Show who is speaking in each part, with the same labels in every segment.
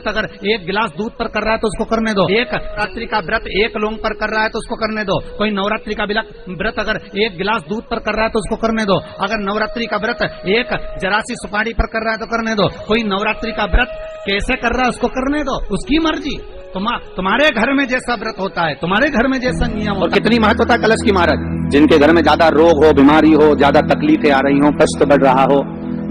Speaker 1: व्रत अगर एक गिलास दूध पर कर रहा है तो उसको करने दो। एक रात्रि का व्रत एक लौंग पर कर रहा है तो उसको करने दो। कोई नवरात्रि का व्रत अगर एक गिलास दूध पर कर रहा है तो उसको करने दो। अगर नवरात्रि का व्रत एक जरासी सुपारी पर कर रहा है तो करने दो। कोई नवरात्रि का व्रत कैसे कर रहा है उसको करने दो, उसकी मर्जी। तुम्हारे घर में जैसा व्रत होता है, तुम्हारे घर में जैसा नियम होता है।
Speaker 2: और कितनी महत्वता कलश की महाराज। जिनके घर में ज्यादा रोग हो, बीमारी हो, ज्यादा तकलीफें आ रही हो, कष्ट बढ़ रहा हो,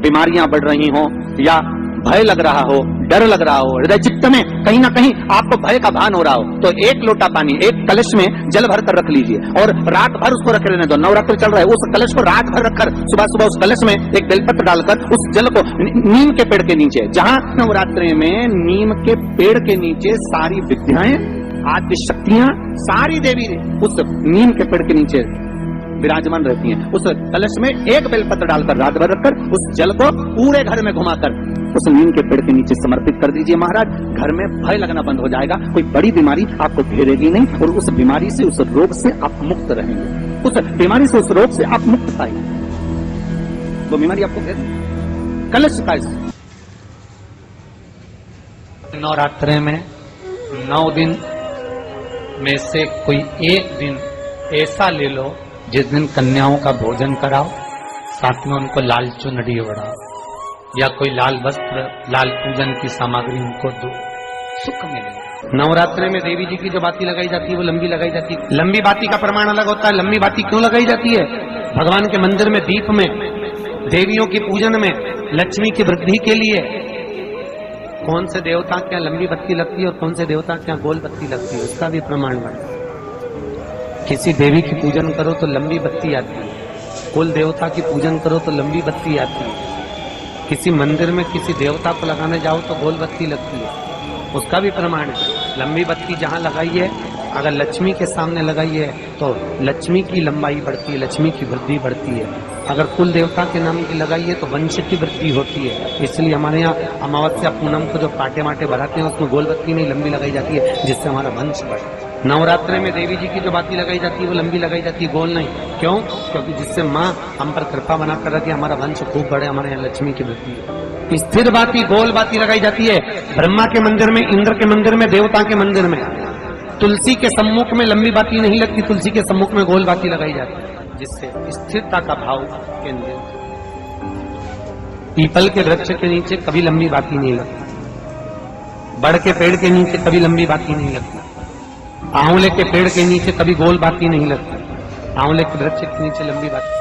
Speaker 2: बीमारियां बढ़ रही हो, या भय लग रहा हो, डर लग रहा हो, हृदय चित्त में कहीं ना कहीं आपको भय का भान हो रहा हो, तो एक लोटा पानी एक कलश में जल भर कर रख लीजिए और रात भर उसको रखे रहने दो। नवरात्र चल रहा है, उस कलश को रात भर रखकर सुबह सुबह उस कलश में एक बेलपत्र डालकर उस जल को नीम के पेड़ के नीचे, जहां नवरात्रि में नीम के पेड़ के नीचे सारी विद्याएं, आदि शक्तियां, सारी देवी उस नीम के पेड़ के नीचे विराजमान रहती हैं। उस कलश में एक बेलपत्र डालकर रात भर रखकर उस जल को पूरे घर में घुमाकर उस नीम के पेड़ के नीचे समर्पित कर दीजिए महाराज। घर में भय लगना बंद हो जाएगा, कोई बड़ी बीमारी आपको घेरेगी नहीं और उस बीमारी से, उस रोग से आप मुक्त रहेंगे। उस बीमारी से, उस रोग से आप मुक्त पाएंगे। वो बीमारी आपको घेरे कलश का।
Speaker 1: नवरात्रे में 9 दिन में से कोई एक दिन ऐसा ले लो जिस दिन कन्याओं का भोजन कराओ, साथ में उनको लाल चुनरी ओढ़ाओ या कोई लाल वस्त्र, लाल पूजन की सामग्री उनको दो, सुख मिलेगा। नवरात्रे में देवी जी की जो बाती लगाई जाती है वो लंबी लगाई जाती है। लंबी बाती का प्रमाण अलग होता है। लंबी बाती क्यों लगाई जाती है? भगवान के मंदिर में दीप में, देवियों की पूजन में, लक्ष्मी की वृद्धि के लिए। कौन से देवता क्या लंबी बत्ती लगती है और कौन से देवता क्या गोल बत्ती लगती है, उसका भी प्रमाण बना। किसी देवी की पूजन करो तो लंबी बत्ती आती है, कुल देवता की पूजन करो तो लंबी बत्ती आती है। किसी मंदिर में किसी देवता को लगाने जाओ तो गोल बत्ती लगती है, उसका भी प्रमाण है। लंबी बत्ती जहां लगाई है, अगर लक्ष्मी के सामने लगाई है तो लक्ष्मी की लंबाई बढ़ती है, लक्ष्मी की वृद्धि बढ़ती है। अगर कुल देवता के नाम की लगाई है तो वंश की वृद्धि होती है। इसलिए हमारे यहाँ अमावस्या पूनम को जो पाटे माटे भराते हैं उसमें गोल बत्ती नहीं लंबी लगाई जाती है, जिससे हमारा वंश बढ़े। नवरात्रे में देवी जी की जो बाती लगाई जाती है वो लंबी लगाई जाती है, गोल नहीं। क्यों? क्योंकि जिससे माँ हम पर कृपा बना कर रखी, हमारा वंश खूब बढ़े, हमारे यहाँ लक्ष्मी की वृद्धि है। स्थिर बाती, गोल बाती लगाई जाती है ब्रह्मा के मंदिर में, इंद्र के मंदिर में, देवता के मंदिर में। तुलसी के सम्मुख में लंबी बाती नहीं लगती, तुलसी के सम्मुख में गोल बाती लगाई जाती है, जिससे स्थिरता का भाव केंद्रित। पीपल के वृक्ष के नीचे कभी लंबी बाती नहीं लगती, बड़ के पेड़ के नीचे कभी लंबी बाती नहीं लगती, आंवले के पेड़ के नीचे कभी गोल बाती नहीं लगती, आंवले के वृक्ष के नीचे लंबी बाती।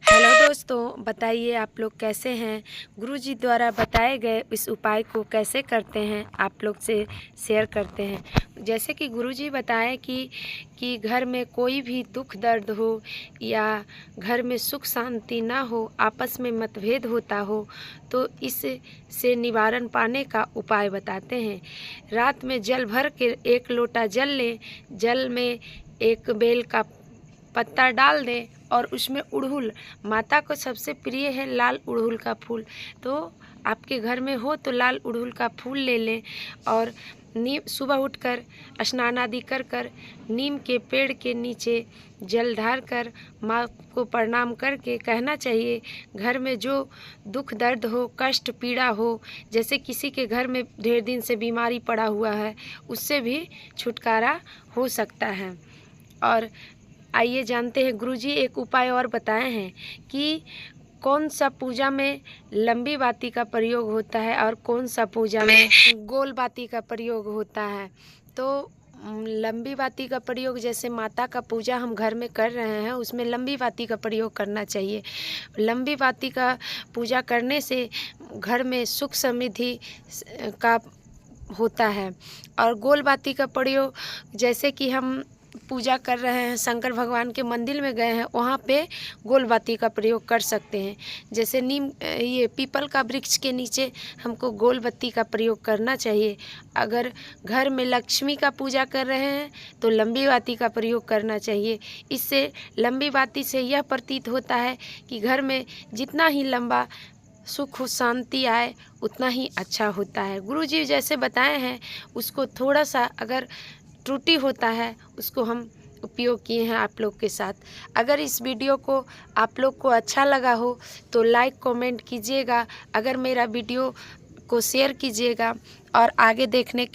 Speaker 3: हेलो दोस्तों, बताइए आप लोग कैसे हैं? गुरुजी द्वारा बताए गए इस उपाय को कैसे करते हैं आप लोग से शेयर करते हैं। जैसे कि गुरुजी बताएं कि घर में कोई भी दुख दर्द हो या घर में सुख शांति ना हो, आपस में मतभेद होता हो, तो इससे निवारण पाने का उपाय बताते हैं। रात में जल भर के 1 लोटा जल लें, जल में एक बेल का पत्ता डाल दें और उसमें उड़हुल, माता को सबसे प्रिय है लाल उड़हुल का फूल, तो आपके घर में हो तो लाल उड़हुल का फूल ले लें और नीम सुबह उठकर स्नान आदि कर नीम के पेड़ के नीचे जल ढार कर माँ को प्रणाम करके कहना चाहिए, घर में जो दुख दर्द हो, कष्ट पीड़ा हो, जैसे किसी के घर में ढेर दिन से बीमारी पड़ा हुआ है, उससे भी छुटकारा हो सकता है। और आइए जानते हैं, गुरुजी एक उपाय और बताए हैं कि कौन सा पूजा में लंबी बाती का प्रयोग होता है और कौन सा पूजा में गोल बाती का प्रयोग होता है। तो लंबी बाती का प्रयोग, जैसे माता का पूजा हम घर में कर रहे हैं, उसमें लंबी बाती का प्रयोग करना चाहिए। लंबी बाती का पूजा करने से घर में सुख समृद्धि का होता है। और गोल बाती का प्रयोग, जैसे कि हम पूजा कर रहे हैं, शंकर भगवान के मंदिर में गए हैं, वहाँ पे गोल बाती का प्रयोग कर सकते हैं। जैसे ये पीपल का वृक्ष के नीचे हमको गोल बत्ती का प्रयोग करना चाहिए। अगर घर में लक्ष्मी का पूजा कर रहे हैं तो लंबी बाती का प्रयोग करना चाहिए। इससे लंबी बाती से यह प्रतीत होता है कि घर में जितना ही लंबा सुख शांति आए उतना ही अच्छा होता है। गुरुजी जैसे बताए हैं उसको थोड़ा सा अगर त्रुटि होता है उसको हम उपयोग किए हैं आप लोग के साथ। अगर इस वीडियो को आप लोग को अच्छा लगा हो तो लाइक कमेंट कीजिएगा। अगर मेरा वीडियो को शेयर कीजिएगा और आगे देखने के